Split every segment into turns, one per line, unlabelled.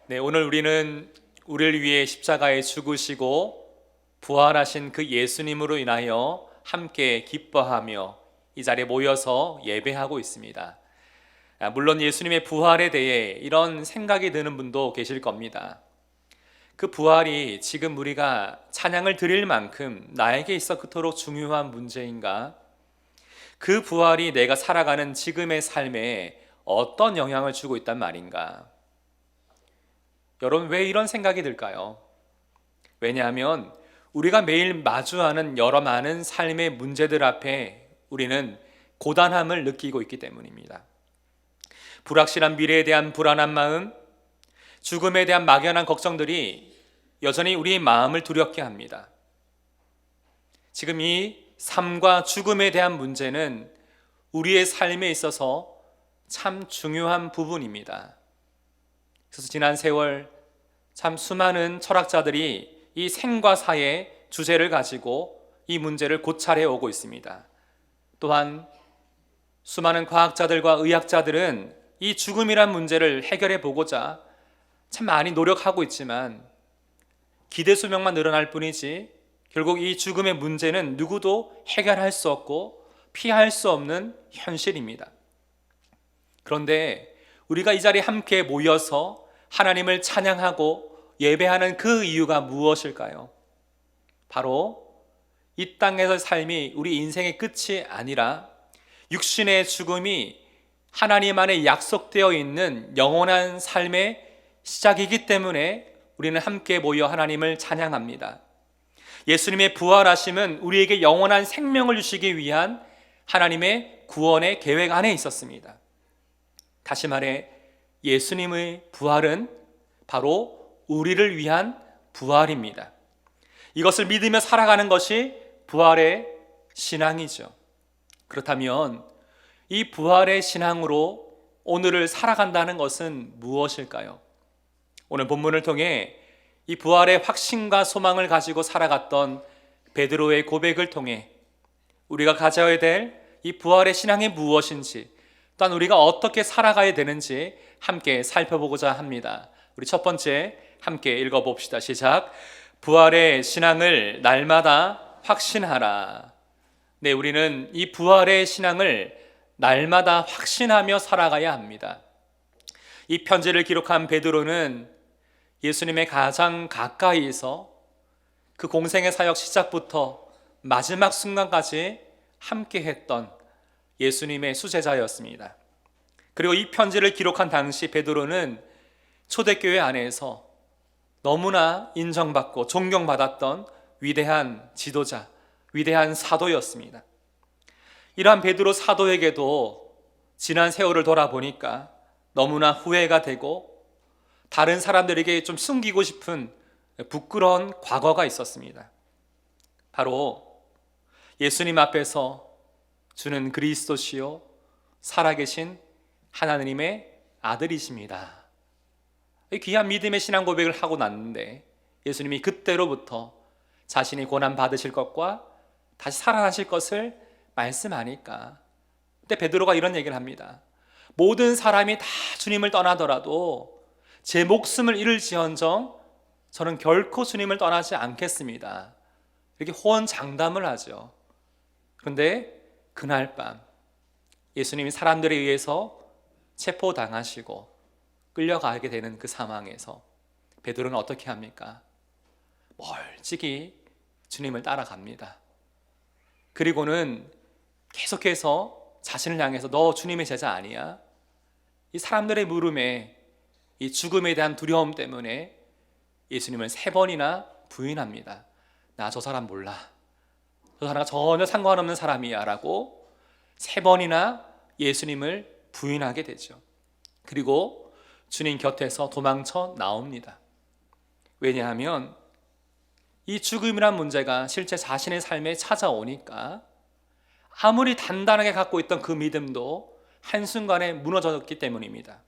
네, 오늘 우리는 우리를 위해 십자가에 죽으시고 부활하신 그 예수님으로 인하여 함께 기뻐하며 이 자리에 모여서 예배하고 있습니다. 물론 예수님의 부활에 대해 이런 생각이 드는 분도 계실 겁니다. 그 부활이 지금 우리가 찬양을 드릴 만큼 나에게 있어 그토록 중요한 문제인가? 그 부활이 내가 살아가는 지금의 삶에 어떤 영향을 주고 있단 말인가? 여러분, 왜 이런 생각이 들까요? 왜냐하면 우리가 매일 마주하는 여러 많은 삶의 문제들 앞에 우리는 고단함을 느끼고 있기 때문입니다. 불확실한 미래에 대한 불안한 마음, 죽음에 대한 막연한 걱정들이 여전히 우리의 마음을 두렵게 합니다. 지금 이 삶과 죽음에 대한 문제는 우리의 삶에 있어서 참 중요한 부분입니다. 그래서 지난 세월 참 수많은 철학자들이 이 생과 사의 주제를 가지고 이 문제를 고찰해 오고 있습니다. 또한 수많은 과학자들과 의학자들은 이 죽음이란 문제를 해결해 보고자 참 많이 노력하고 있지만 기대 수명만 늘어날 뿐이지 결국 이 죽음의 문제는 누구도 해결할 수 없고 피할 수 없는 현실입니다. 그런데 우리가 이 자리에 함께 모여서 하나님을 찬양하고 예배하는 그 이유가 무엇일까요? 바로 이 땅에서 삶이 우리 인생의 끝이 아니라 육신의 죽음이 하나님 안에 약속되어 있는 영원한 삶의 시작이기 때문에 우리는 함께 모여 하나님을 찬양합니다. 예수님의 부활하심은 우리에게 영원한 생명을 주시기 위한 하나님의 구원의 계획 안에 있었습니다. 다시 말해 예수님의 부활은 바로 우리를 위한 부활입니다. 이것을 믿으며 살아가는 것이 부활의 신앙이죠. 그렇다면 이 부활의 신앙으로 오늘을 살아간다는 것은 무엇일까요? 오늘 본문을 통해 이 부활의 확신과 소망을 가지고 살아갔던 베드로의 고백을 통해 우리가 가져야 될 이 부활의 신앙이 무엇인지, 또한 우리가 어떻게 살아가야 되는지 함께 살펴보고자 합니다. 우리 첫 번째 함께 읽어봅시다. 시작. 부활의 신앙을 날마다 확신하라. 네, 우리는 이 부활의 신앙을 날마다 확신하며 살아가야 합니다. 이 편지를 기록한 베드로는 예수님의 가장 가까이에서 그 공생의 사역 시작부터 마지막 순간까지 함께 했던 예수님의 수제자였습니다. 그리고 이 편지를 기록한 당시 베드로는 초대교회 안에서 너무나 인정받고 존경받았던 위대한 지도자, 위대한 사도였습니다. 이러한 베드로 사도에게도 지난 세월을 돌아보니까 너무나 후회가 되고 다른 사람들에게 좀 숨기고 싶은 부끄러운 과거가 있었습니다. 바로 예수님 앞에서 주는 그리스도시요 살아계신 하나님의 아들이십니다. 귀한 믿음의 신앙 고백을 하고 났는데 예수님이 그때로부터 자신이 고난 받으실 것과 다시 살아나실 것을 말씀하니까 그때 베드로가 이런 얘기를 합니다. 모든 사람이 다 주님을 떠나더라도 제 목숨을 잃을지언정 저는 결코 주님을 떠나지 않겠습니다. 이렇게 호언장담을 하죠. 그런데 그날 밤 예수님이 사람들에 의해서 체포당하시고 끌려가게 되는 그 상황에서 베드로는 어떻게 합니까? 멀찍이 주님을 따라갑니다. 그리고는 계속해서 자신을 향해서 너 주님의 제자 아니야? 이 사람들의 물음에 이 죽음에 대한 두려움 때문에 예수님을 3번이나 부인합니다. 나 저 사람 몰라. 저 사람과 전혀 상관없는 사람이야 라고 3번이나 예수님을 부인하게 되죠. 그리고 주님 곁에서 도망쳐 나옵니다. 왜냐하면 이 죽음이란 문제가 실제 자신의 삶에 찾아오니까 아무리 단단하게 갖고 있던 그 믿음도 한순간에 무너졌기 때문입니다.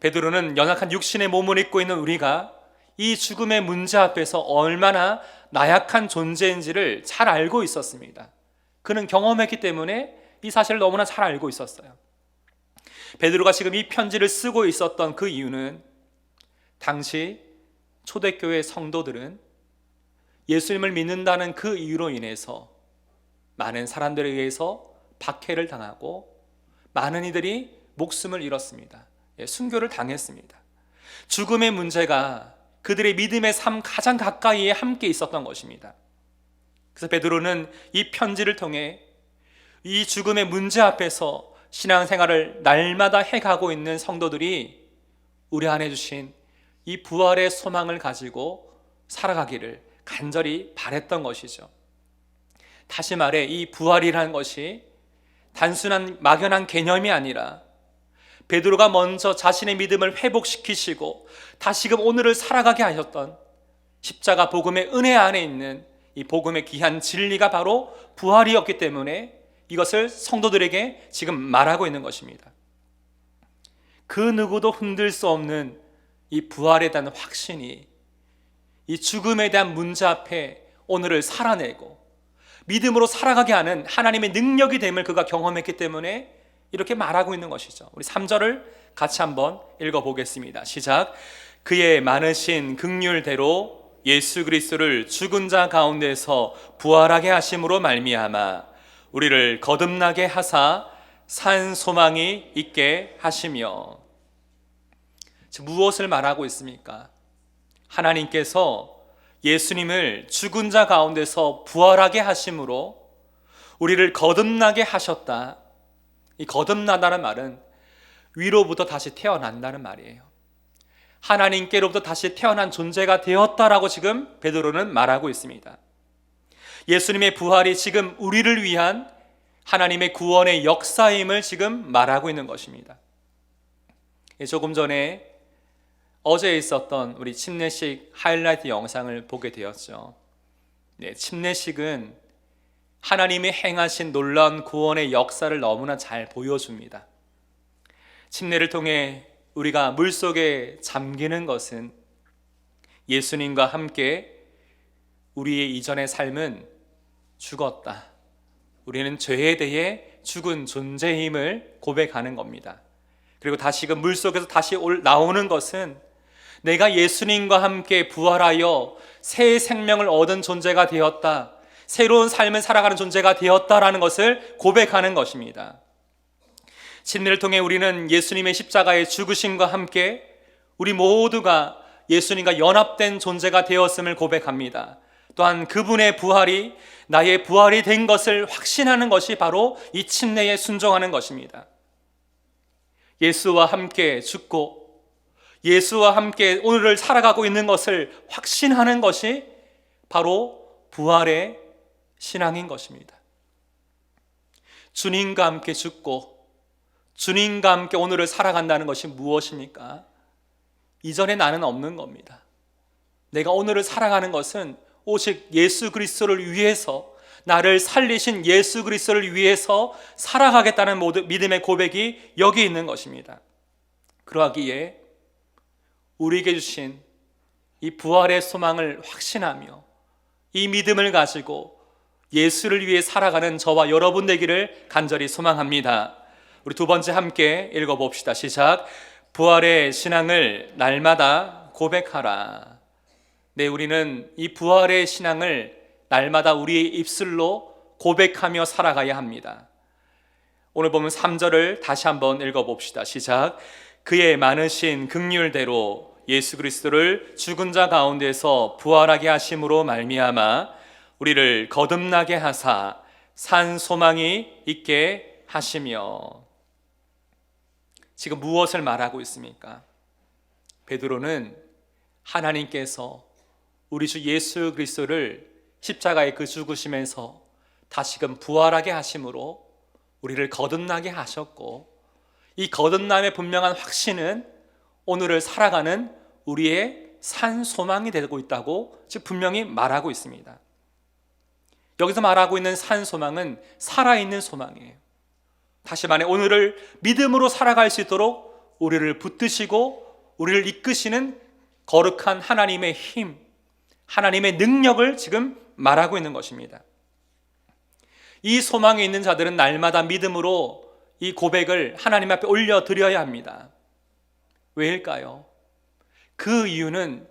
베드로는 연약한 육신의 몸을 입고 있는 우리가 이 죽음의 문제 앞에서 얼마나 나약한 존재인지를 잘 알고 있었습니다. 그는 경험했기 때문에 이 사실을 너무나 잘 알고 있었어요. 베드로가 지금 이 편지를 쓰고 있었던 그 이유는 당시 초대교회 성도들은 예수님을 믿는다는 그 이유로 인해서 많은 사람들에 의해서 박해를 당하고 많은 이들이 목숨을 잃었습니다. 순교를 당했습니다. 죽음의 문제가 그들의 믿음의 삶 가장 가까이에 함께 있었던 것입니다. 그래서 베드로는 이 편지를 통해 이 죽음의 문제 앞에서 신앙생활을 날마다 해가고 있는 성도들이 우리 안에 주신 이 부활의 소망을 가지고 살아가기를 간절히 바랬던 것이죠. 다시 말해 이 부활이라는 것이 단순한 막연한 개념이 아니라 베드로가 먼저 자신의 믿음을 회복시키시고 다시금 오늘을 살아가게 하셨던 십자가 복음의 은혜 안에 있는 이 복음의 귀한 진리가 바로 부활이었기 때문에 이것을 성도들에게 지금 말하고 있는 것입니다. 그 누구도 흔들 수 없는 이 부활에 대한 확신이 이 죽음에 대한 문제 앞에 오늘을 살아내고 믿음으로 살아가게 하는 하나님의 능력이 됨을 그가 경험했기 때문에 이렇게 말하고 있는 것이죠. 우리 3절을 같이 한번 읽어보겠습니다. 시작. 그의 많으신 긍휼대로 예수 그리스도를 죽은 자 가운데서 부활하게 하심으로 말미암아 우리를 거듭나게 하사 산 소망이 있게 하시며. 무엇을 말하고 있습니까? 하나님께서 예수님을 죽은 자 가운데서 부활하게 하심으로 우리를 거듭나게 하셨다. 이 거듭나다는 말은 위로부터 다시 태어난다는 말이에요. 하나님께로부터 다시 태어난 존재가 되었다라고 지금 베드로는 말하고 있습니다. 예수님의 부활이 지금 우리를 위한 하나님의 구원의 역사임을 지금 말하고 있는 것입니다. 조금 전에 어제 있었던 우리 침례식 하이라이트 영상을 보게 되었죠. 침례식은 하나님이 행하신 놀라운 구원의 역사를 너무나 잘 보여줍니다. 침례를 통해 우리가 물속에 잠기는 것은 예수님과 함께 우리의 이전의 삶은 죽었다. 우리는 죄에 대해 죽은 존재임을 고백하는 겁니다. 그리고 다시금 물속에서 다시 나오는 것은 내가 예수님과 함께 부활하여 새 생명을 얻은 존재가 되었다. 새로운 삶을 살아가는 존재가 되었다라는 것을 고백하는 것입니다. 침례를 통해 우리는 예수님의 십자가의 죽으심과 함께 우리 모두가 예수님과 연합된 존재가 되었음을 고백합니다. 또한 그분의 부활이 나의 부활이 된 것을 확신하는 것이 바로 이 침례에 순종하는 것입니다. 예수와 함께 죽고 예수와 함께 오늘을 살아가고 있는 것을 확신하는 것이 바로 부활의 신앙인 것입니다. 주님과 함께 죽고 주님과 함께 오늘을 살아간다는 것이 무엇입니까? 이전에 나는 없는 겁니다. 내가 오늘을 살아가는 것은 오직 예수 그리스도를 위해서, 나를 살리신 예수 그리스도를 위해서 살아가겠다는 믿음의 고백이 여기 있는 것입니다. 그러하기에 우리에게 주신 이 부활의 소망을 확신하며 이 믿음을 가지고 예수를 위해 살아가는 저와 여러분 되기를 간절히 소망합니다. 우리 두 번째 함께 읽어봅시다. 시작. 부활의 신앙을 날마다 고백하라. 우리는 이 부활의 신앙을 날마다 우리의 입술로 고백하며 살아가야 합니다. 오늘 보면 3절을 다시 한번 읽어봅시다. 시작. 그의 많으신 긍휼대로 예수 그리스도를 죽은 자 가운데서 부활하게 하심으로 말미암아 우리를 거듭나게 하사 산 소망이 있게 하시며. 지금 무엇을 말하고 있습니까? 베드로는 하나님께서 우리 주 예수 그리스도를 십자가의 그 죽으심에서 다시금 부활하게 하심으로 우리를 거듭나게 하셨고, 이 거듭남의 분명한 확신은 오늘을 살아가는 우리의 산 소망이 되고 있다고 지금 분명히 말하고 있습니다. 여기서 말하고 있는 산 소망은 살아있는 소망이에요. 다시 말해 오늘을 믿음으로 살아갈 수 있도록 우리를 붙드시고 우리를 이끄시는 거룩한 하나님의 힘, 하나님의 능력을 지금 말하고 있는 것입니다. 이 소망에 있는 자들은 날마다 믿음으로 이 고백을 하나님 앞에 올려드려야 합니다. 왜일까요? 그 이유는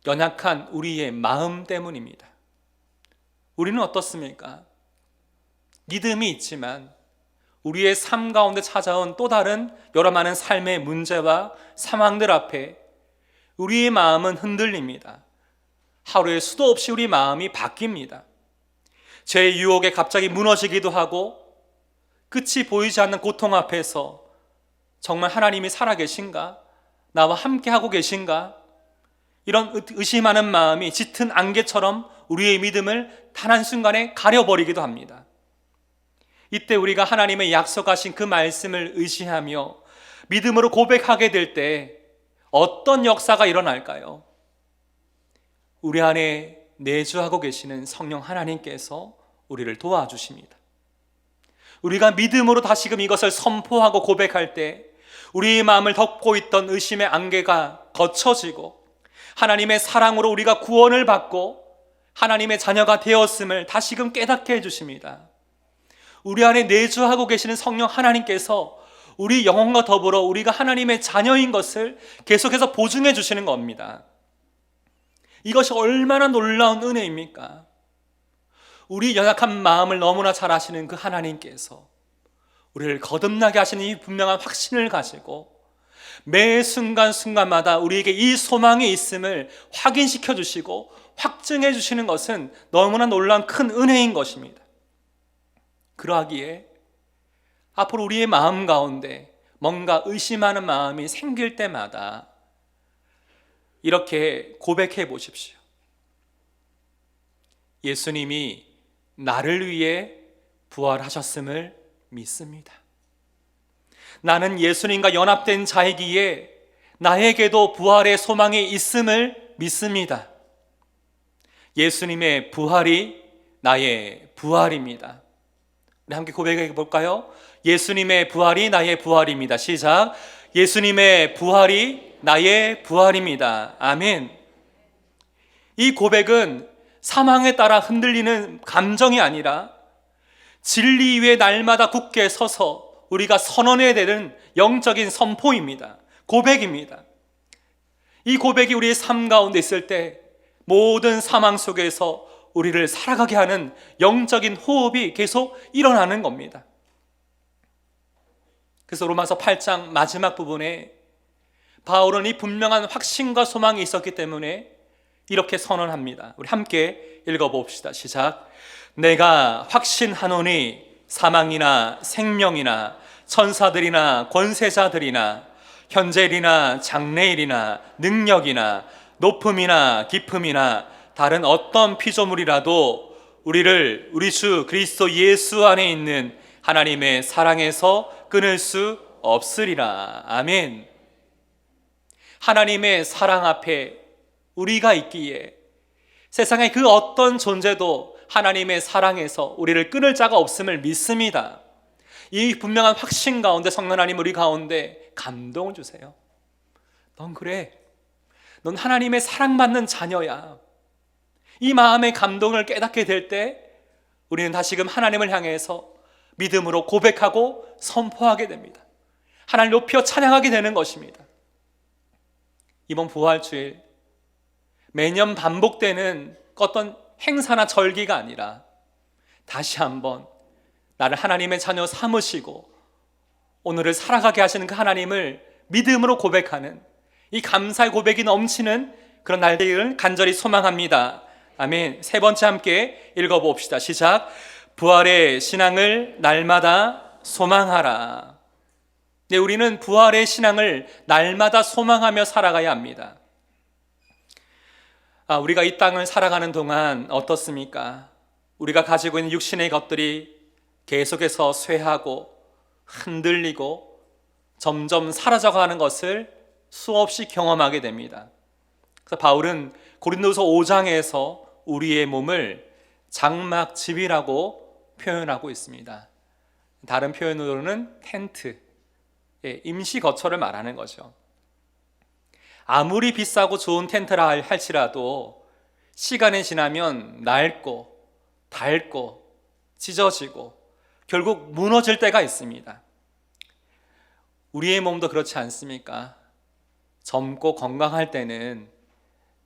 연약한 우리의 마음 때문입니다. 우리는 어떻습니까? 믿음이 있지만 우리의 삶 가운데 찾아온 또 다른 여러 많은 삶의 문제와 상황들 앞에 우리의 마음은 흔들립니다. 하루에 수도 없이 우리 마음이 바뀝니다. 제 유혹에 갑자기 무너지기도 하고, 끝이 보이지 않는 고통 앞에서 정말 하나님이 살아계신가? 나와 함께 하고 계신가? 이런 의심하는 마음이 짙은 안개처럼 우리의 믿음을 단 한순간에 가려버리기도 합니다. 이때 우리가 하나님의 약속하신 그 말씀을 의지하며 믿음으로 고백하게 될 때 어떤 역사가 일어날까요? 우리 안에 내주하고 계시는 성령 하나님께서 우리를 도와주십니다. 우리가 믿음으로 다시금 이것을 선포하고 고백할 때 우리의 마음을 덮고 있던 의심의 안개가 거쳐지고 하나님의 사랑으로 우리가 구원을 받고 하나님의 자녀가 되었음을 다시금 깨닫게 해주십니다. 우리 안에 내주하고 계시는 성령 하나님께서 우리 영혼과 더불어 우리가 하나님의 자녀인 것을 계속해서 보증해 주시는 겁니다. 이것이 얼마나 놀라운 은혜입니까? 우리 연약한 마음을 너무나 잘 아시는 그 하나님께서 우리를 거듭나게 하시는 이 분명한 확신을 가지고 매 순간순간마다 우리에게 이 소망이 있음을 확인시켜 주시고 확증해 주시는 것은 너무나 놀라운 큰 은혜인 것입니다. 그러하기에 앞으로 우리의 마음 가운데 뭔가 의심하는 마음이 생길 때마다 이렇게 고백해 보십시오. 예수님이 나를 위해 부활하셨음을 믿습니다. 나는 예수님과 연합된 자이기에 나에게도 부활의 소망이 있음을 믿습니다. 예수님의 부활이 나의 부활입니다. 우리 함께 고백해 볼까요? 예수님의 부활이 나의 부활입니다. 시작. 예수님의 부활이 나의 부활입니다. 아멘. 이 고백은 사망에 따라 흔들리는 감정이 아니라 진리 위에 날마다 굳게 서서 우리가 선언해야 되는 영적인 선포입니다. 고백입니다. 이 고백이 우리의 삶 가운데 있을 때 모든 사망 속에서 우리를 살아가게 하는 영적인 호흡이 계속 일어나는 겁니다. 그래서 로마서 8장 마지막 부분에 바울은 이 분명한 확신과 소망이 있었기 때문에 이렇게 선언합니다. 우리 함께 읽어봅시다. 시작. 내가 확신하노니 사망이나 생명이나 천사들이나 권세자들이나 현재일이나 장래일이나 능력이나 높음이나 깊음이나 다른 어떤 피조물이라도 우리를 우리 주 그리스도 예수 안에 있는 하나님의 사랑에서 끊을 수 없으리라. 아멘. 하나님의 사랑 앞에 우리가 있기에 세상의 그 어떤 존재도 하나님의 사랑에서 우리를 끊을 자가 없음을 믿습니다. 이 분명한 확신 가운데 성령 하나님 우리 가운데 감동을 주세요. 넌 그래. 넌 하나님의 사랑받는 자녀야. 이 마음의 감동을 깨닫게 될 때 우리는 다시금 하나님을 향해서 믿음으로 고백하고 선포하게 됩니다. 하나님 높여 찬양하게 되는 것입니다. 이번 부활주일 매년 반복되는 어떤 행사나 절기가 아니라 다시 한번 나를 하나님의 자녀 삼으시고 오늘을 살아가게 하시는 그 하나님을 믿음으로 고백하는 이 감사의 고백이 넘치는 그런 날들을 간절히 소망합니다. 아멘. 세 번째 함께 읽어봅시다. 시작. 부활의 신앙을 날마다 소망하라. 네, 우리는 부활의 신앙을 날마다 소망하며 살아가야 합니다. 우리가 이 땅을 살아가는 동안 어떻습니까? 우리가 가지고 있는 육신의 것들이 계속해서 쇠하고 흔들리고 점점 사라져가는 것을 수없이 경험하게 됩니다. 그래서 바울은 고린도서 5장에서 우리의 몸을 장막집이라고 표현하고 있습니다. 다른 표현으로는 텐트, 임시 거처를 말하는 거죠. 아무리 비싸고 좋은 텐트라 할지라도 시간이 지나면 낡고 닳고 찢어지고 결국 무너질 때가 있습니다. 우리의 몸도 그렇지 않습니까? 젊고 건강할 때는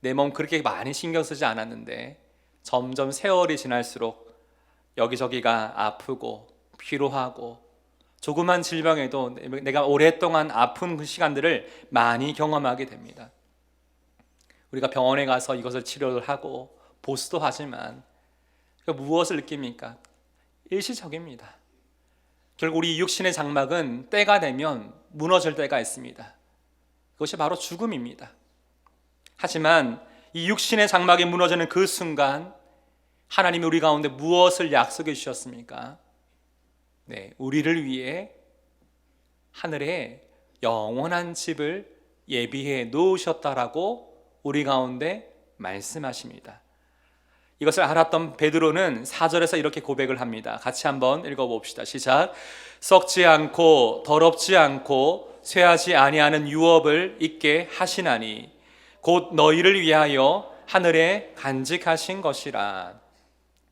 내 몸 그렇게 많이 신경 쓰지 않았는데 점점 세월이 지날수록 여기저기가 아프고 피로하고 조그만 질병에도 내가 오랫동안 아픈 그 시간들을 많이 경험하게 됩니다. 우리가 병원에 가서 이것을 치료를 하고 보수도 하지만 무엇을 느낍니까? 일시적입니다. 결국 우리 육신의 장막은 때가 되면 무너질 때가 있습니다. 그것이 바로 죽음입니다. 하지만 이 육신의 장막이 무너지는 그 순간 하나님이 우리 가운데 무엇을 약속해 주셨습니까? 네, 우리를 위해 하늘에 영원한 집을 예비해 놓으셨다라고 우리 가운데 말씀하십니다. 이것을 알았던 베드로는 4절에서 이렇게 고백을 합니다. 같이 한번 읽어봅시다. 시작. 썩지 않고 더럽지 않고 쇠하지 아니하는 유업을 있게 하시나니 곧 너희를 위하여 하늘에 간직하신 것이라.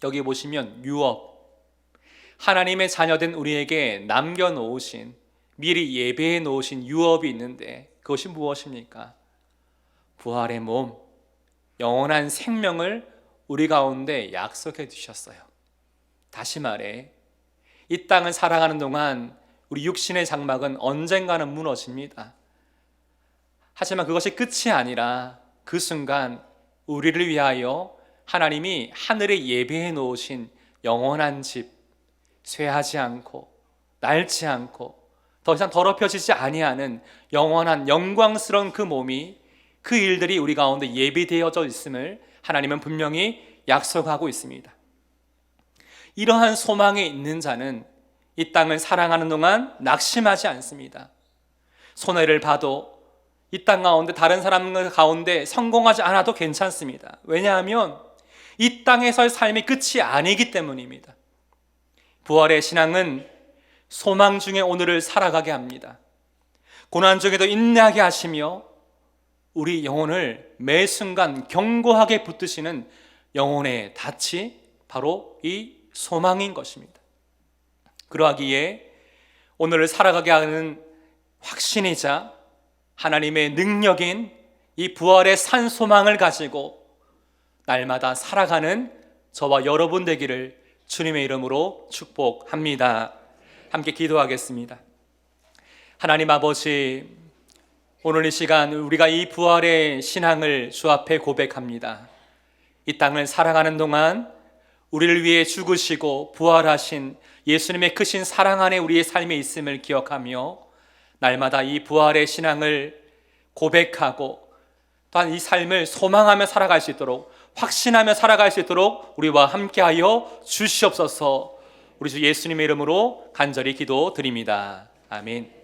여기 보시면 유업, 하나님의 자녀된 우리에게 남겨놓으신, 미리 예배해 놓으신 유업이 있는데 그것이 무엇입니까? 부활의 몸, 영원한 생명을 우리 가운데 약속해 주셨어요. 다시 말해 이 땅을 살아가는 동안 우리 육신의 장막은 언젠가는 무너집니다. 하지만 그것이 끝이 아니라 그 순간 우리를 위하여 하나님이 하늘에 예배해 놓으신 영원한 집, 쇠하지 않고 낡지 않고 더 이상 더럽혀지지 아니하는 영원한 영광스러운 그 몸이, 그 일들이 우리 가운데 예비되어져 있음을 하나님은 분명히 약속하고 있습니다. 이러한 소망에 있는 자는 이 땅을 사랑하는 동안 낙심하지 않습니다. 손해를 봐도 이 땅 가운데 다른 사람들 가운데 성공하지 않아도 괜찮습니다. 왜냐하면 이 땅에서의 삶이 끝이 아니기 때문입니다. 부활의 신앙은 소망 중에 오늘을 살아가게 합니다. 고난 중에도 인내하게 하시며 우리 영혼을 매 순간 견고하게 붙드시는 영혼의 닻이 바로 이 소망인 것입니다. 그러하기에 오늘을 살아가게 하는 확신이자 하나님의 능력인 이 부활의 산 소망을 가지고 날마다 살아가는 저와 여러분 되기를 주님의 이름으로 축복합니다. 함께 기도하겠습니다. 하나님 아버지, 오늘 이 시간 우리가 이 부활의 신앙을 주 앞에 고백합니다. 이 땅을 살아가는 동안 우리를 위해 죽으시고 부활하신 예수님의 크신 사랑 안에 우리의 삶에 있음을 기억하며 날마다 이 부활의 신앙을 고백하고 또한 이 삶을 소망하며 살아갈 수 있도록, 확신하며 살아갈 수 있도록 우리와 함께하여 주시옵소서. 우리 주 예수님의 이름으로 간절히 기도드립니다. 아멘.